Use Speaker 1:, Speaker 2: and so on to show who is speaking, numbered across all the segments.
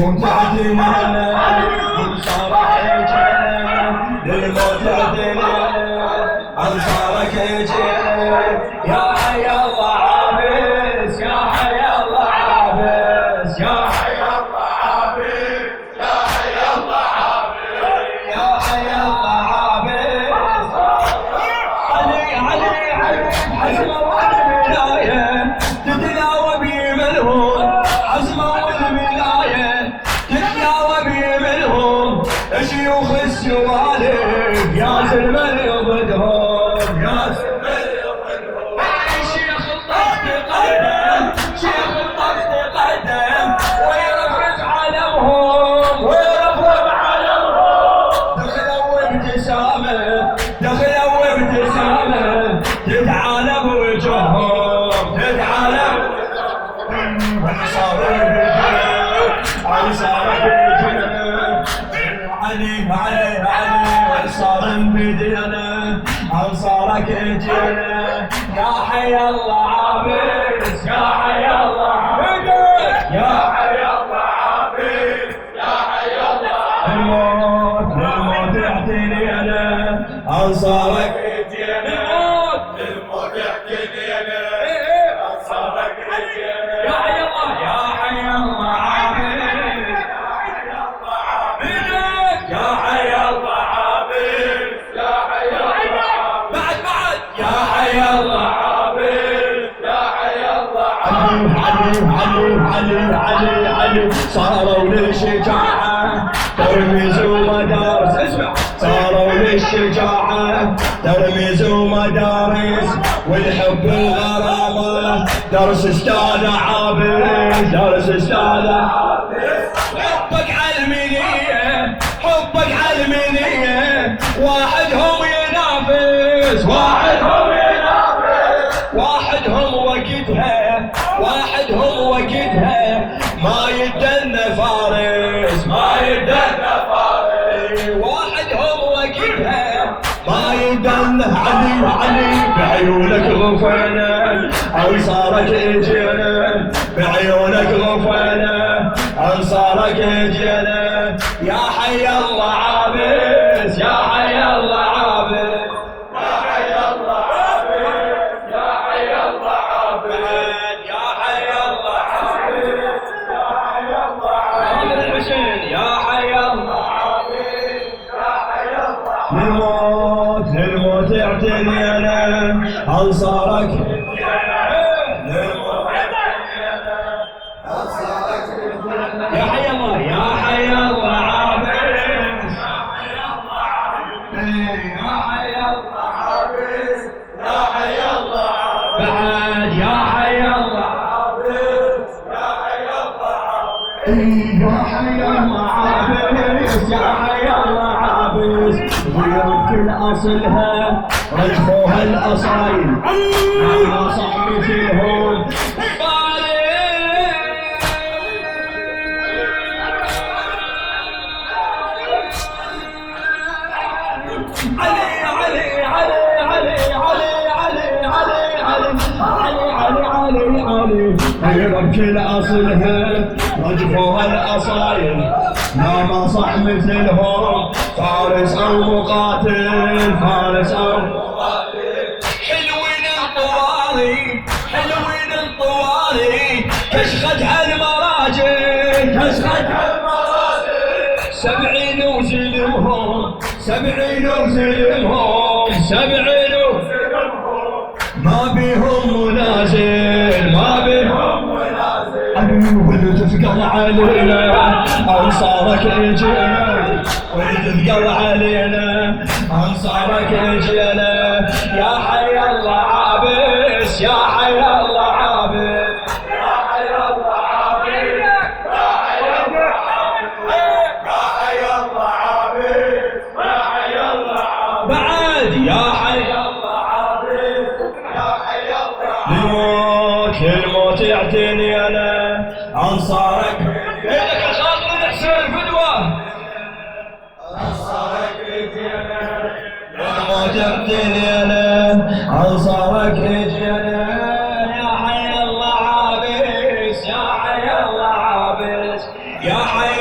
Speaker 1: للموت اعتنينا انصارك اجينا للموت اعتنينا انصارك اجينا يا حي الله عابس يا حي الله عابس يا حي الله عابس يا حي الله عابس يا حي الله عابس علي علي علي حزمه والولايه تتلاوى بي ملهون حزمه والولايه تتلاوى بي ملهون شيوخ السوالف يا زلمه يضدهم يا زلمه يضدهم شيخ الطقس قدم شيخ الطقس قدم ويرفرف علمهم ويرفرف علمهم دخلوا وابتسامه دخلوا وابتسامه تتعالى بوجههم تتعالى علي علي علي صار بدينا انصارك اجينا يا حي الله عابس يا حي الله عابس يا حي الله عابس يا حي الله الموت للموت اعتنينا انصارك اجينا للموت اعتنينا انصارك اجينا يا حي الله يا حي الله عابس يا حي الله عابس يا حي الله عابس بعد يا حي الله عابس يا حي الله عابس علي علي علي صاروا للشجاعة ترميز ومدارس اسمع صاروا للشجاعة ترميز ومدارس والحب الغرامة درس استاذ عابس درس استاذ عابس حبك علمينية حبك علمينية واحدهم ينافس واحدهم ينافس واحدهم وقتها واحدهم وقتها ما يدن فارس ما يدن فارس واحدهم وقتها ما يدن علي علي بعيونك غفنا انصارك اجينا بعيونك غفنا انصارك اجينا يا حي الله عابس يا حي الله عابس يا حي الله عابس يا حي الله عابس يا حي الله عابس يا حي الله عابس الحسين يا حي الله عابس يا حي الله للموت للموت اعتنينا انصارك يا حي الله يا حي الله عابس يا حي الله عابس يا حي الله عابس يا حي الله عابس بعد يا حي الله عابس يا حي الله عابس يا حي الله عابس يا حي الله عابس غيرت كل اصلها رجفوها الاصايل ما صح مثلهم علي علي علي علي علي علي علي علي علي علي علي غيرت كل اصلها رجفوها الاصايل ما صح مثلهم فارس او مقاتل فارس او مقاتل حلوين الطوالي حلوين الطوالي كشختها المراجل كشختها المراجل 70 وزلمهم 70 وزلمهم 70 وزلمهم ما بيهم منازل ما بيهم منازل وتثقل علينا انصارك اجينا وتثقل علينا انصارك اجينا يا حي الله عابس يا حي الله عابس يا حي الله عابس يا حي الله عابس يا حي الله عابس يا حي الله عابس بعد يا حي الله عابس يا حي الله للموت يعتني انا انصارك لك الخاطر الحسين فدوه انصارك اجينا للموت يعتني انا انصارك اجينا يا حي الله عابس يا حي الله عابس يا حي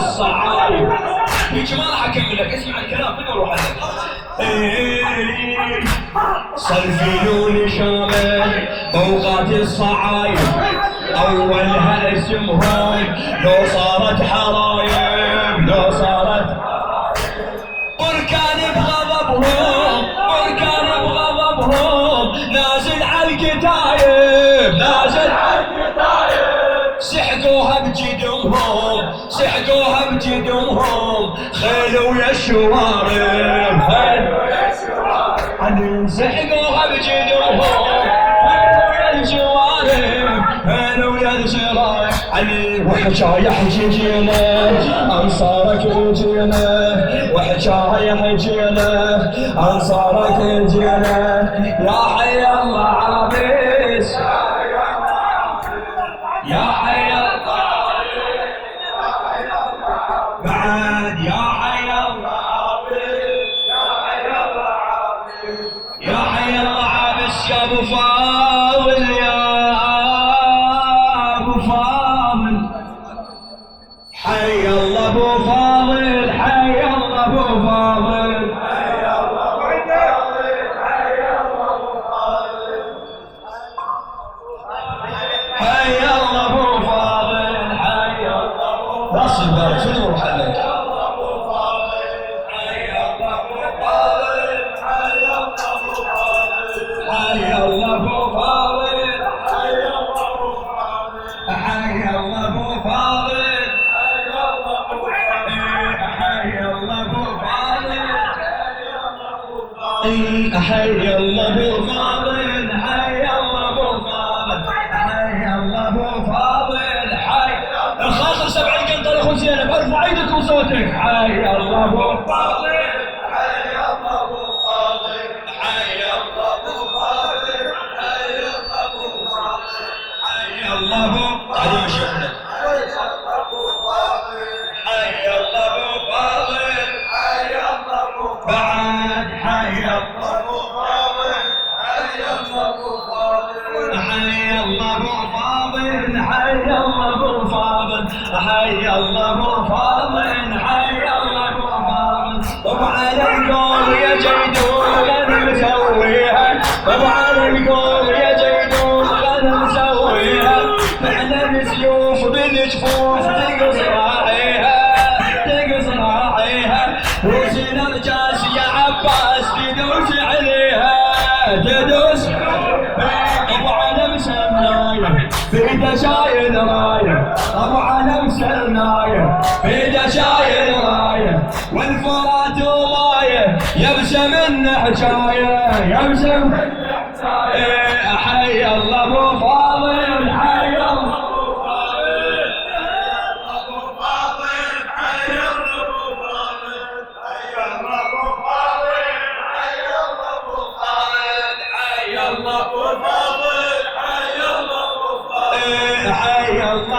Speaker 1: الصعايب. هيك ما راح اكمل لك، اسمع الكلام كله وروح عليك. صلفيون شامل اوقات الصعايب، اولها اسمهم لو صارت حرايب، لو صارت بركان بغضبهم، بركان بغضبهم نازل على الكتايب، نازل على الكتايب. سحقوها بجدمهم، سحقوها بجدمهم، خيل ويا الشوارب، خيل ويا الشوارب. سحقوها بجدمهم، خيل ويا الشوارب، خيل ويا الشوارب. وحكاية حجينا أنصارك جينا، وحكاية حجينا أنصارك جينا. يا حي الله عابس، يا حي الله بعد، يا حي الله عابس، يا حي الله عابس، يا حي الله عابس. يا ابو فاضل، يا ابو فاضل، حي الله ابو فاضل، حي الله ابو فاضل، حي الله ابو فاضل، حي الله ابو فاضل، حي الله ابو فاضل، حي الله ابو فاضل. اصبر شنو روح عليك. حي الله ابو فاضل، حي الله ابو فاضل، حي الله ابو فاضل، حي الله ابو فاضل، حي الله ابو فاضل، حي الله ابو فاضل، حي الله ابو فاضل، حي الله ابو فاضل، حي الخاطر 70 قنطره اخو زينب، ارفع ايدك وصوتك. حي الله ابو فاضل، حي الله ابو فاضل، حي الله ابو فاضل، حي الله ابو فاضل، حي الله ابو هذه مشيخنا، حي الله ابو فاضل، حي الله ابو فاضل، حي الله ابو بعد، حي الله ابو فاضل، حي الله ابو فاضل، حي الله ابو فاضل، حي الله ابو فاضل، حي الله ابو فاضل، حي الله ابو فاضل. طبعا القول يا جيدون غنم مسويها، طبعا القول يا جيدون غنم مسويها، فعلا سيوف بالجفوف تقص راعيها، تقص راعيها. وزن الجاس يا عباس تدوس عليها، تدوس. ابو علم سنايم في دشايل رايه، ابو علم سنايم في دشايل رايه، والفرات ومايه يبسم من حجايه، يبسم من حجايه. حي الله ابو فاضل، حي الله ابو فاضل، حي الله ابو فاضل، حي الله ابو فاضل، حي الله ابو فاضل، حي الله ابو فاضل، حي الله ابو فاضل، حي الله ابو فاضل، حي الله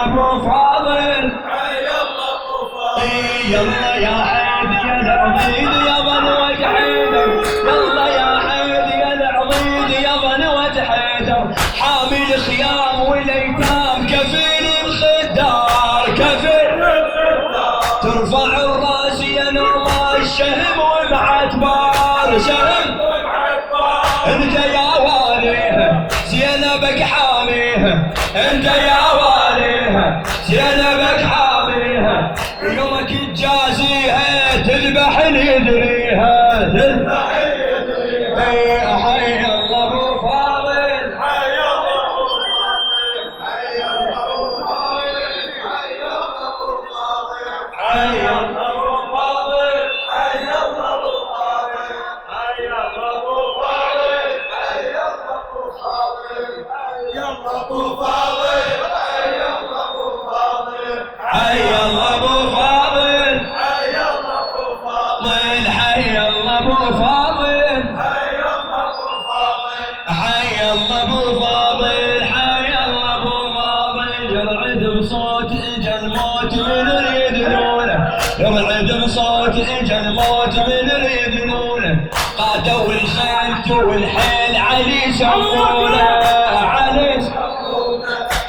Speaker 1: ابو فاضل، حي الله ابو فاضل. يلا يا حيد يا العضيد يا بنوة حيدر، يلا يا حيد يا العضيد يا بنوة حيدر، حامي الخيام والايتام كفيل الخدار، كفيل الخدار. ترفع الراس يا نوما الشهم ومعتبار، شهم ومعتبار. انت يا واليها زينبك حاميها، انت يا واليها زينبك حاميها. يومك تجازيها تذبح اللي يدريها، تذبح اللي يدريها. حي الله ابو فاضل، حي الله ابو فاضل، حي الله ابو فاضل، حي الله ابو فاضل، حي الله ابو فاضل، حي الله ابو فاضل، حي الله ابو فاضل، حي الله ابو فاضل، حي الله ابو فاضل، حي الله ابو فاضل، حي الله ابو فاضل، حي الله ابو فاضل، حي الله ابو فاضل، حي الله ابو فاضل، حي الله ابو فاضل، حي الله ابو فاضل. يرعد بصوت اجا الموت من يدنونه، يرعد بصوت اجا الموت من يدنونه. قاتوا الخلت والحيل علي سمونه، علي سمونه.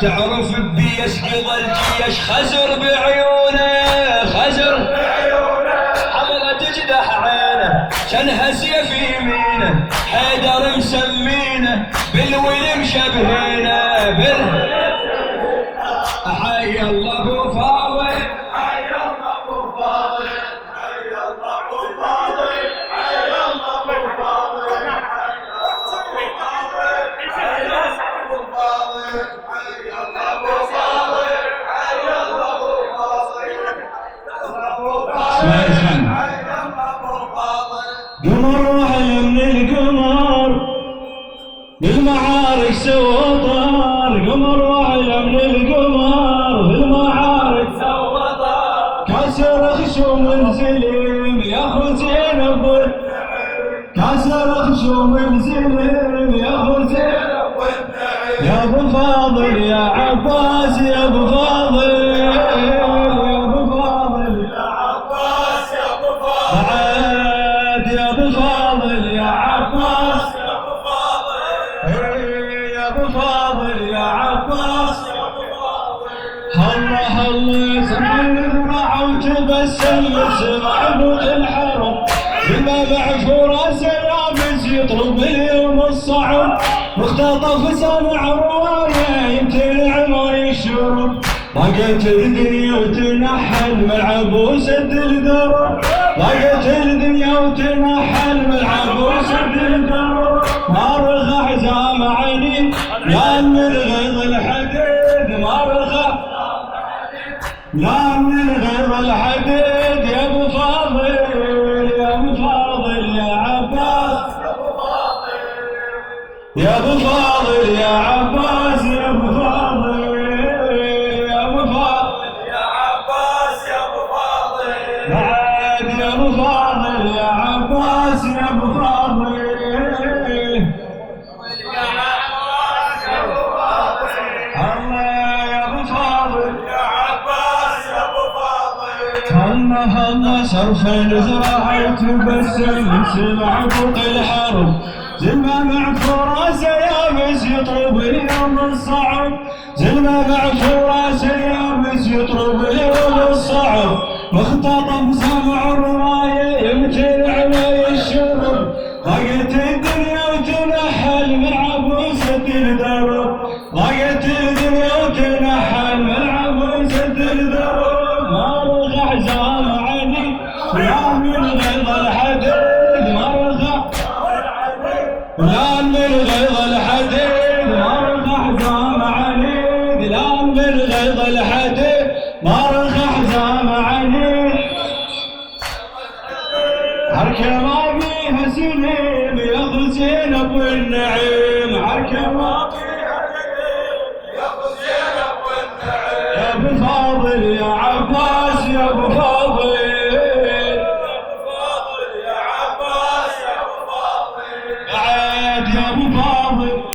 Speaker 1: تعرف بيش قضى الجيش خزر بعيونه خزر بعيونه حمله تجدح عينه شنها سيف يمينه حيدر مسمينه بالول مشبهينه حي الله ابو فاضل حي الله ابو فاضل حي الله ابو فاضل حي الله ابو فاضل حي الله ابو فاضل حي الله ابو فاضل حي الله ابو فاضل قمر وحي من القمر بالمعارك سوى طار قمر وحي من القمر بالمعارك سوى طار كسر خشوم الزليم يا اخو زينب كسر خشوم الزليم يا اخو زينب يا ابو فاضل يا عباس يا ابو فاضل يا ابو فاضل يا عباس يا ابو فاضل عاد يا ابو فاضل يا عباس يا ابو فاضل يا ابو فاضل يا عباس يا ابو فاضل الله الله زمان ذرع وتبسم سمع بوق الحرم بما بعفور سلامس يطلب اليوم الصعب مختطف سمع روايه يمتلع ما يشرب ضاقت الدنيا وتنحل ملعب وسد الدرب ضاقت الدنيا وتنحل ملعب وسد الدرب ما رخى حزام عيني لا من غيظ الحديد ما رخى لا من غيظ الحديد يا ابو فاضل يا ابو فاضل يا عباس يا ابو فاضل يا عباس يا ابو فاضل يا ابو فاضل يا عباس يا ابو فاضل بعد يا ابو فاضل يا عباس يا ابو فاضل يا عباس يا ابو فاضل الله يا ابو فاضل يا عباس يا ابو فاضل الله الله صرف الزراعه وتبسم سمع فوق الحرب زلمة معفورة سيابس يطلب اليوم الصعب زلمة معفورة سيابس يطلب اليوم الصعب مختطف سمع الراية يمتلع ما يشرب ضاقت الدنيا وتنحل من عبوسة الدرب ضاقت الدنيا وتنحل من عبوسة الدرب ما رخى حزام عيني لا من غيظ الحديد ما رخى لا من غيظ الحديد ما رخى حزام عنيد لا من غيظ الحديد ما رخى حزام عنيد حركة ما فيها سليم يا اخو زينب والنعيم حركة ما فيها